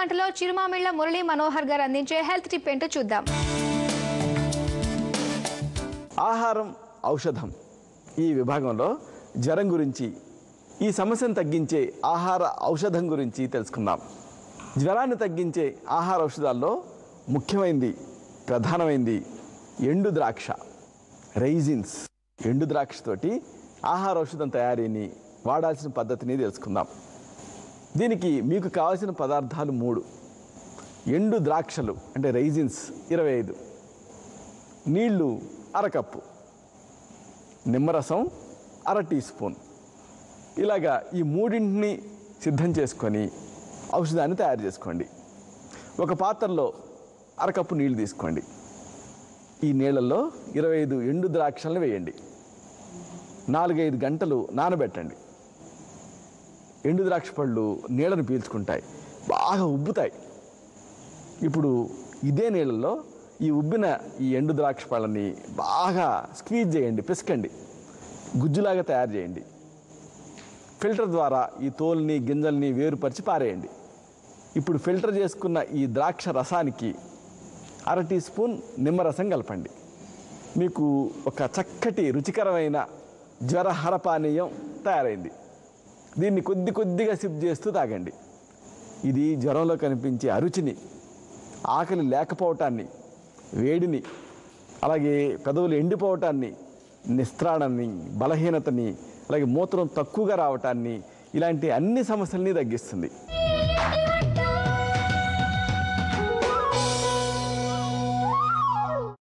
వంటలో చిరుమామిళ్ళ మురళీ మనోహర్ గారు అందించే హెల్త్ టిప్ ఏంటో చూద్దాం. ఆహారం ఔషధం ఈ విభాగంలో జ్వరం గురించి, ఈ సమస్యను తగ్గించే ఆహార ఔషధం గురించి తెలుసుకుందాం. జ్వరాన్ని తగ్గించే ఆహార ఔషధాల్లో ముఖ్యమైనది, ప్రధానమైనది ఎండు ద్రాక్ష, రైజిన్స్. ఎండు ద్రాక్షతోటి ఆహార ఔషధం తయారీని, వాడాల్సిన పద్ధతిని తెలుసుకుందాం. దీనికి మీకు కావాల్సిన పదార్థాలు 3. ఎండు ద్రాక్షలు అంటే రైజిన్స్ 25, నీళ్లు 1/2 కప్పు, నిమ్మరసం 1/2 టీ స్పూన్. ఇలాగా ఈ 3ని సిద్ధం చేసుకొని ఔషధాన్ని తయారు చేసుకోండి. ఒక పాత్రలో 1/2 కప్పు నీళ్లు తీసుకోండి. ఈ నీళ్ళల్లో 25 ఎండు ద్రాక్షలను వేయండి. 4-5 గంటలు నానబెట్టండి. ఎండు ద్రాక్ష పళ్ళు నీళ్ళను పీల్చుకుంటాయి, బాగా ఉబ్బుతాయి. ఇప్పుడు ఇదే నీళ్ళల్లో ఈ ఉబ్బిన ఈ ఎండు ద్రాక్ష పళ్ళని బాగా స్క్వీజ్ చేయండి, పిసకండి, గుజ్జులాగా తయారు చేయండి. ఫిల్టర్ ద్వారా ఈ తోలుని, గింజల్ని వేరుపరిచి పారేయండి. ఇప్పుడు ఫిల్టర్ చేసుకున్న ఈ ద్రాక్ష రసానికి 1/2 టీ స్పూన్ నిమ్మరసం కలపండి. మీకు ఒక చక్కటి రుచికరమైన జ్వరహర పానీయం తయారైంది. దీన్ని కొద్దిగా సిప్ చేస్తూ తాగండి. ఇది జ్వరంలో కనిపించే అరుచిని, ఆకలి లేకపోవటాన్ని, వేడిని, అలాగే పెదవులు ఎండిపోవటాన్ని, నిస్త్రాణాన్ని, బలహీనతని, అలాగే మూత్రం తక్కువగా రావటాన్ని, ఇలాంటి అన్ని సమస్యల్ని తగ్గిస్తుంది.